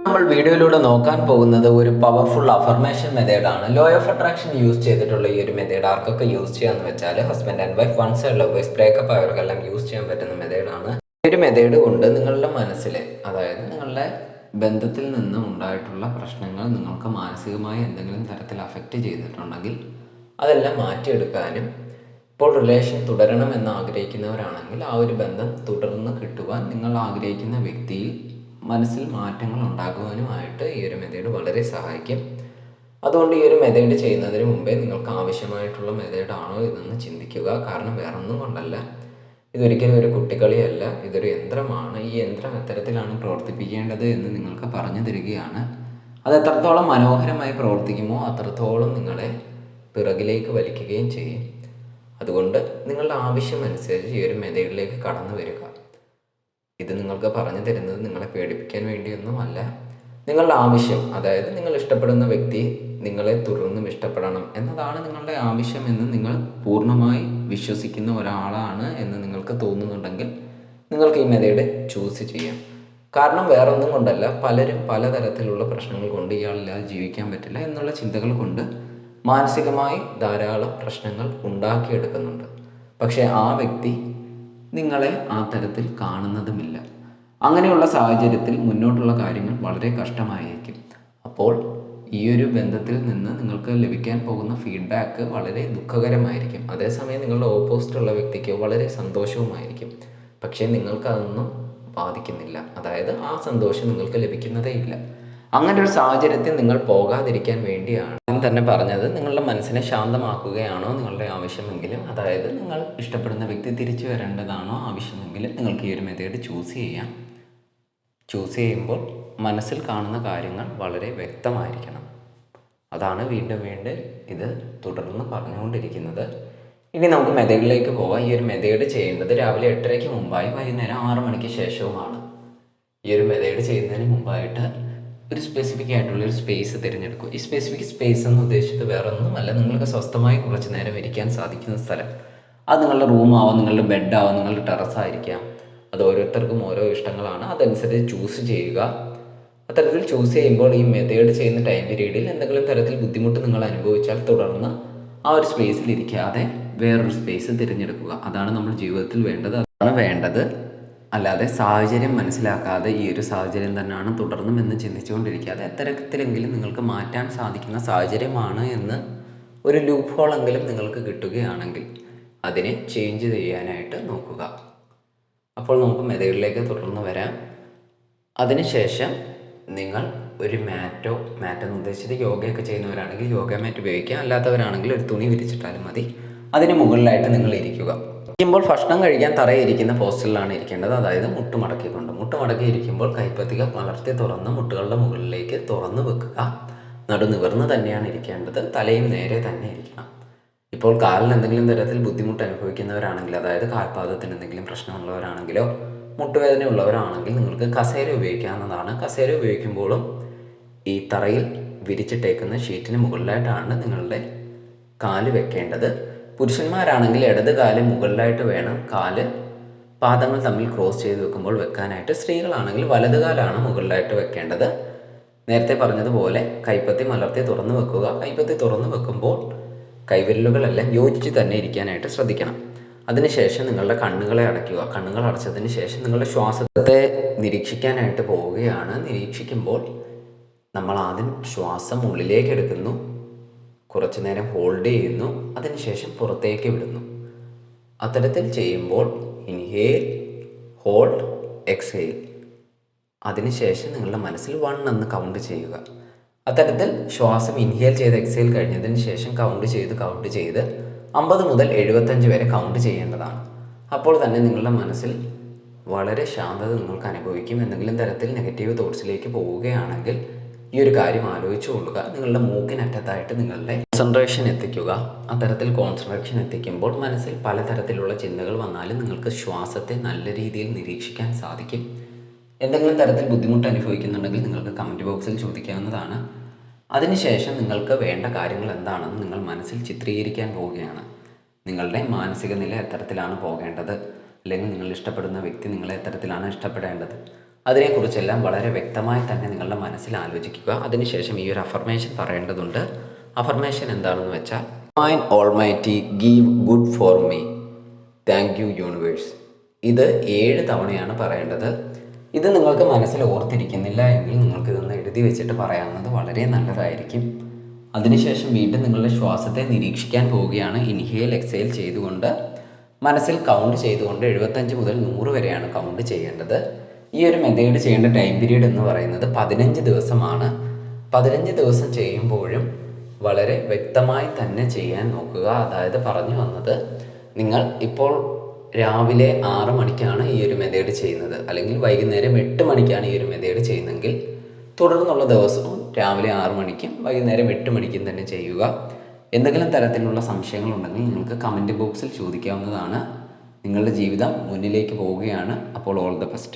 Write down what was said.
നമ്മൾ വീഡിയോയിലൂടെ നോക്കാൻ പോകുന്നത് ഒരു പവർഫുൾ അഫർമേഷൻ മെത്തേഡാണ്. ലോ ഓഫ് അട്രാക്ഷൻ യൂസ് ചെയ്തിട്ടുള്ള ഈ ഒരു മെത്തേഡ് ആർക്കൊക്കെ യൂസ് ചെയ്യാന്ന് വെച്ചാൽ husband and wife, one side lovers, breakup ആയവർക്കെല്ലാം യൂസ് ചെയ്യാൻ പറ്റുന്ന മെത്തേഡാണ്. ഈ ഒരു മെത്തേഡ് കൊണ്ട് നിങ്ങളുടെ മനസ്സിലെ, അതായത് നിങ്ങളുടെ ബന്ധത്തിൽ നിന്ന് ഉണ്ടായിട്ടുള്ള പ്രശ്നങ്ങൾ നിങ്ങൾക്ക് മാനസികമായി എന്തെങ്കിലും തരത്തിൽ അഫക്റ്റ് ചെയ്തിട്ടുണ്ടെങ്കിൽ അതെല്ലാം മാറ്റിയെടുക്കാനും, ഇപ്പോൾ റിലേഷൻ തുടരണമെന്ന് ആഗ്രഹിക്കുന്നവരാണെങ്കിൽ ആ ഒരു ബന്ധം തുടർന്ന് കിട്ടുവാൻ നിങ്ങൾ ആഗ്രഹിക്കുന്ന വ്യക്തിയിൽ മനസ്സിൽ മാറ്റങ്ങൾ ഉണ്ടാക്കുവാനുമായിട്ട് ഈ ഒരു മെത്തേഡ് വളരെ സഹായിക്കും. അതുകൊണ്ട് ഈ ഒരു മെത്തേഡ് ചെയ്യുന്നതിന് മുമ്പേ നിങ്ങൾക്ക് ആവശ്യമായിട്ടുള്ള മെത്തേഡാണോ ഇതെന്ന് ചിന്തിക്കുക. കാരണം വേറൊന്നും കൊണ്ടല്ല, ഇതൊരിക്കലും ഒരു കുട്ടിക്കളിയല്ല, ഇതൊരു യന്ത്രമാണ്. ഈ യന്ത്രം എത്തരത്തിലാണ് പ്രവർത്തിപ്പിക്കേണ്ടത് എന്ന് നിങ്ങൾക്ക് പറഞ്ഞു തരികയാണ്. അത് എത്രത്തോളം മനോഹരമായി പ്രവർത്തിക്കുമോ അത്രത്തോളം നിങ്ങളെ പിറകിലേക്ക് വലിക്കുകയും ചെയ്യും. അതുകൊണ്ട് നിങ്ങളുടെ ആവശ്യമനുസരിച്ച് ഈ ഒരു മെത്തേഡിലേക്ക് കടന്നു വരിക. ഇത് നിങ്ങൾക്ക് പറഞ്ഞു തരുന്നത് നിങ്ങളെ പേടിപ്പിക്കാൻ വേണ്ടിയൊന്നുമല്ല. നിങ്ങളുടെ ആവശ്യം, അതായത് നിങ്ങൾ ഇഷ്ടപ്പെടുന്ന വ്യക്തി നിങ്ങളെ തുടർന്നും ഇഷ്ടപ്പെടണം എന്നതാണ് നിങ്ങളുടെ ആവശ്യം എന്ന് നിങ്ങൾ പൂർണ്ണമായി വിശ്വസിക്കുന്ന ഒരാളാണ് എന്ന് നിങ്ങൾക്ക് തോന്നുന്നുണ്ടെങ്കിൽ നിങ്ങൾക്ക് ഈ മെത്തേഡ് ചൂസ് ചെയ്യാം. കാരണം വേറൊന്നും കൊണ്ടല്ല, പലരും പലതരത്തിലുള്ള പ്രശ്നങ്ങൾ കൊണ്ട് ഇയാളില്ലാതെ ജീവിക്കാൻ പറ്റില്ല എന്നുള്ള ചിന്തകൾ കൊണ്ട് മാനസികമായി ധാരാളം പ്രശ്നങ്ങൾ ഉണ്ടാക്കിയെടുക്കുന്നുണ്ട്. പക്ഷേ ആ വ്യക്തി നിങ്ങളെ ആ തരത്തിൽ കാണുന്നതുമില്ല. അങ്ങനെയുള്ള സാഹചര്യത്തിൽ മുന്നോട്ടുള്ള കാര്യങ്ങൾ വളരെ കഷ്ടമായിരിക്കും. അപ്പോൾ ഈ ഒരു ബന്ധത്തിൽ നിന്ന് നിങ്ങൾക്ക് ലഭിക്കാൻ പോകുന്ന ഫീഡ്ബാക്ക് വളരെ ദുഃഖകരമായിരിക്കും. അതേസമയം നിങ്ങളുടെ ഓപ്പോസിറ്റുള്ള വ്യക്തിക്ക് വളരെ സന്തോഷവുമായിരിക്കും. പക്ഷേ നിങ്ങൾക്കതൊന്നും ബാധിക്കുന്നില്ല, അതായത് ആ സന്തോഷം നിങ്ങൾക്ക് ലഭിക്കുന്നതേ ഇല്ല. അങ്ങനെ ഒരു സാഹചര്യത്തിൽ നിങ്ങൾ പോകാതിരിക്കാൻ വേണ്ടിയാണ് ഞാൻ തന്നെ പറഞ്ഞത്. നിങ്ങളുടെ മനസ്സിനെ ശാന്തമാക്കുകയാണോ നിങ്ങളുടെ ആവശ്യമെങ്കിലും, അതായത് നിങ്ങൾ ഇഷ്ടപ്പെടുന്ന വ്യക്തി തിരിച്ചു വരേണ്ടതാണോ ആവശ്യമെങ്കിലും നിങ്ങൾക്ക് ഈ ഒരു മെത്തേഡ് ചൂസ് ചെയ്യാം. ചൂസ് ചെയ്യുമ്പോൾ മനസ്സിൽ കാണുന്ന കാര്യങ്ങൾ വളരെ വ്യക്തമായിരിക്കണം. അതാണ് വീണ്ടും വീണ്ടും ഇത് തുടർന്ന് പറഞ്ഞുകൊണ്ടിരിക്കുന്നത്. ഇനി നമുക്ക് മെത്തേഡിലേക്ക് പോകാം. ഈ ഒരു മെത്തേഡ് ചെയ്യേണ്ടത് രാവിലെ 8:30 മുമ്പായി വൈകുന്നേരം 6 മണിക്ക് ശേഷവുമാണ്. ഈ ഒരു മെത്തേഡ് ചെയ്യുന്നതിന് മുമ്പായിട്ട് ഒരു സ്പെസിഫിക് ആയിട്ടുള്ളൊരു സ്പേസ് തിരഞ്ഞെടുക്കും. ഈ സ്പെസിഫിക് സ്പേസ് എന്ന് ഉദ്ദേശിച്ചത് വേറെ ഒന്നുമല്ല, നിങ്ങൾക്ക് സ്വസ്ഥമായി കുറച്ച് നേരം ഇരിക്കാൻ സാധിക്കുന്ന സ്ഥലം. അത് നിങ്ങളുടെ റൂമാവാം, നിങ്ങളുടെ ബെഡാവാം, നിങ്ങളുടെ ടെറസായിരിക്കാം. അത് ഓരോരുത്തർക്കും ഓരോ ഇഷ്ടങ്ങളാണ്, അതനുസരിച്ച് ചൂസ് ചെയ്യുക. അത്തരത്തിൽ ചൂസ് ചെയ്യുമ്പോൾ ഈ മെത്തേഡ് ചെയ്യുന്ന ടൈം പീരീഡിൽ എന്തെങ്കിലും തരത്തിൽ ബുദ്ധിമുട്ട് നിങ്ങൾ അനുഭവിച്ചാൽ തുടർന്ന് ആ ഒരു സ്പേസിൽ ഇരിക്കാതെ വേറൊരു സ്പേസ് തിരഞ്ഞെടുക്കുക. അതാണ് നമ്മൾ ജീവിതത്തിൽ വേണ്ടത്. അല്ലാതെ സാഹചര്യം മനസ്സിലാക്കാതെ ഈ ഒരു സാഹചര്യം തന്നെയാണ് തുടർന്നും എന്ന് ചിന്തിച്ചുകൊണ്ടിരിക്കാതെ എത്തരത്തിലെങ്കിലും നിങ്ങൾക്ക് മാറ്റാൻ സാധിക്കുന്ന സാഹചര്യമാണ് എന്ന് ഒരു ലൂപ്പ് ഹോളെങ്കിലും നിങ്ങൾക്ക് കിട്ടുകയാണെങ്കിൽ അതിനെ ചേഞ്ച് ചെയ്യാനായിട്ട് നോക്കുക. അപ്പോൾ നമുക്ക് മെത്തേഡിലേക്ക് തുടർന്ന് വരാം. അതിനുശേഷം നിങ്ങൾ ഒരു മാറ്റ് എന്ന് ഉദ്ദേശിച്ചത് യോഗയൊക്കെ ചെയ്യുന്നവരാണെങ്കിൽ യോഗ മാറ്റ് ഉപയോഗിക്കുക. അല്ലാത്തവരാണെങ്കിൽ ഒരു തുണി വിരിച്ചിട്ടാലും മതി. അതിന് മുകളിലായിട്ട് നിങ്ങൾ ഇരിക്കുക. ഇരിക്കുമ്പോൾ ഭക്ഷണം കഴിക്കാൻ തറയിരിക്കുന്ന പോസ്റ്ററിലാണ് ഇരിക്കേണ്ടത്, അതായത് മുട്ടുമടക്കി ഇരിക്കുമ്പോൾ കൈപ്പത്തിക വളർത്തി തുറന്ന് മുട്ടുകളുടെ മുകളിലേക്ക് തുറന്ന് വെക്കുക. നടുനിവർന്ന് തന്നെയാണ് ഇരിക്കേണ്ടത്. തലയും നേരെ തന്നെ ഇരിക്കണം. ഇപ്പോൾ കാലിന് എന്തെങ്കിലും തരത്തിൽ ബുദ്ധിമുട്ട് അനുഭവിക്കുന്നവരാണെങ്കിൽ, അതായത് കാൽപാദത്തിന് എന്തെങ്കിലും പ്രശ്നമുള്ളവരാണെങ്കിലോ മുട്ടുവേദന ഉള്ളവരാണെങ്കിൽ നിങ്ങൾക്ക് കസേര ഉപയോഗിക്കാവുന്നതാണ്. കസേര ഉപയോഗിക്കുമ്പോഴും ഈ തറയിൽ വിരിച്ചിട്ടേക്കുന്ന ഷീറ്റിന് മുകളിലായിട്ടാണ് നിങ്ങളുടെ കാല് വെക്കേണ്ടത്. പുരുഷന്മാരാണെങ്കിൽ ഇടത് കാല് മുകളിലായിട്ട് വേണം പാദങ്ങൾ തമ്മിൽ ക്രോസ് ചെയ്ത് വെക്കുമ്പോൾ വെക്കാനായിട്ട്. സ്ത്രീകളാണെങ്കിൽ വലത് കാലാണ് മുകളിലായിട്ട് വെക്കേണ്ടത്. നേരത്തെ പറഞ്ഞതുപോലെ കൈപ്പത്തി മലർത്തി തുറന്ന് വെക്കുക. കൈപ്പത്തി തുറന്ന് വെക്കുമ്പോൾ കൈവിരലുകളെല്ലാം യോജിച്ച് തന്നെ ഇരിക്കാനായിട്ട് ശ്രദ്ധിക്കണം. അതിനുശേഷം നിങ്ങളുടെ കണ്ണുകളെ അടയ്ക്കുക. കണ്ണുകൾ അടച്ചതിന് ശേഷം നിങ്ങളുടെ ശ്വാസത്തെ നിരീക്ഷിക്കാനായിട്ട് പോവുകയാണ്. നിരീക്ഷിക്കുമ്പോൾ നമ്മൾ ആദ്യം ശ്വാസം ഉള്ളിലേക്ക് എടുക്കുന്നു, കുറച്ചു നേരം ഹോൾഡ് ചെയ്യുന്നു, അതിനുശേഷം പുറത്തേക്ക് വിടുന്നു. അത്തരത്തിൽ ചെയ്യുമ്പോൾ ഇൻഹേൽ, ഹോൾഡ്, എക്സ്ഹേൽ. അതിനുശേഷം നിങ്ങളുടെ മനസ്സിൽ 1 എന്ന് കൗണ്ട് ചെയ്യുക. അത്തരത്തിൽ ശ്വാസം ഇൻഹേൽ ചെയ്ത് എക്സ്ഹേൽ കഴിഞ്ഞതിന് ശേഷം കൗണ്ട് ചെയ്ത് 50 മുതൽ 75 വരെ കൗണ്ട് ചെയ്യേണ്ടതാണ്. അപ്പോൾ തന്നെ നിങ്ങളുടെ മനസ്സിൽ വളരെ ശാന്തത നിങ്ങൾക്ക് അനുഭവിക്കും. എന്തെങ്കിലും തരത്തിൽ നെഗറ്റീവ് തോട്ട്സിലേക്ക് പോവുകയാണെങ്കിൽ ഈ ഒരു കാര്യം ആലോചിച്ചു കൊള്ളുക. നിങ്ങളുടെ മൂക്കിനറ്റത്തായിട്ട് നിങ്ങളുടെ കോൺസെൻട്രേഷൻ എത്തിക്കുക. അത്തരത്തിൽ കോൺസെൻട്രേഷൻ എത്തിക്കുമ്പോൾ മനസ്സിൽ പലതരത്തിലുള്ള ചിന്തകൾ വന്നാലും നിങ്ങൾക്ക് ശ്വാസത്തെ നല്ല രീതിയിൽ നിരീക്ഷിക്കാൻ സാധിക്കും. എന്തെങ്കിലും തരത്തിൽ ബുദ്ധിമുട്ട് അനുഭവിക്കുന്നുണ്ടെങ്കിൽ നിങ്ങൾക്ക് കമൻറ്റ് ബോക്സിൽ ചോദിക്കാവുന്നതാണ്. അതിനുശേഷം നിങ്ങൾക്ക് വേണ്ട കാര്യങ്ങൾ എന്താണെന്ന് നിങ്ങൾ മനസ്സിൽ ചിത്രീകരിക്കാൻ പോവുകയാണ്. നിങ്ങളുടെ മാനസിക നില എത്തരത്തിലാണ് പോകേണ്ടത്, അല്ലെങ്കിൽ നിങ്ങൾ ഇഷ്ടപ്പെടുന്ന വ്യക്തി നിങ്ങളെ എത്തരത്തിലാണ് ഇഷ്ടപ്പെടേണ്ടത്, അതിനെക്കുറിച്ചെല്ലാം വളരെ വ്യക്തമായി തന്നെ നിങ്ങളുടെ മനസ്സിൽ ആലോചിക്കുക. അതിനുശേഷം ഈ ഒരു അഫർമേഷൻ പറയേണ്ടതുണ്ട്. അഫർമേഷൻ എന്താണെന്ന് വെച്ചാൽ, mine almighty give good for me, thank you universe. ഇത് 7 തവണയാണ് പറയേണ്ടത്. ഇത് നിങ്ങൾക്ക് മനസ്സിൽ ഓർത്തിരിക്കുന്നില്ല എങ്കിൽ നിങ്ങൾക്ക് ഇതൊന്ന് എഴുതി വെച്ചിട്ട് പറയാവുന്നത് വളരെ നല്ലതായിരിക്കും. അതിനുശേഷം വീണ്ടും നിങ്ങളുടെ ശ്വാസത്തെ നിരീക്ഷിക്കാൻ പോവുകയാണ്. ഇൻഹേൽ എക്സേൽ ചെയ്തുകൊണ്ട് മനസ്സിൽ കൗണ്ട് ചെയ്തുകൊണ്ട് 75 മുതൽ 100 വരെയാണ് കൗണ്ട് ചെയ്യേണ്ടത്. ഈ ഒരു മെത്തേഡ് ചെയ്യേണ്ട ടൈം പീരീഡ് എന്ന് പറയുന്നത് 15 ദിവസമാണ്. 15 ദിവസം ചെയ്യുമ്പോഴും വളരെ വ്യക്തമായി തന്നെ ചെയ്യാൻ നോക്കുക. അതായത് പറഞ്ഞു വന്നത്, നിങ്ങൾ ഇപ്പോൾ രാവിലെ 6 മണിക്കാണ് ഈ ഒരു മെത്തേഡ് ചെയ്യുന്നത്, അല്ലെങ്കിൽ വൈകുന്നേരം 8 മണിക്കാണ് ഈ ഒരു മെത്തേഡ് ചെയ്യുന്നതെങ്കിൽ തുടർന്നുള്ള ദിവസവും രാവിലെ 6 മണിക്കും വൈകുന്നേരം 8 മണിക്കും തന്നെ ചെയ്യുക. എന്തെങ്കിലും തരത്തിലുള്ള സംശയങ്ങളുണ്ടെങ്കിൽ നിങ്ങൾക്ക് കമൻറ്റ് ബോക്സിൽ ചോദിക്കാവുന്നതാണ്. നിങ്ങളുടെ ജീവിതം മുന്നിലേക്ക് പോവുകയാണ്. അപ്പോൾ ഓൾ ദ ബെസ്റ്റ്.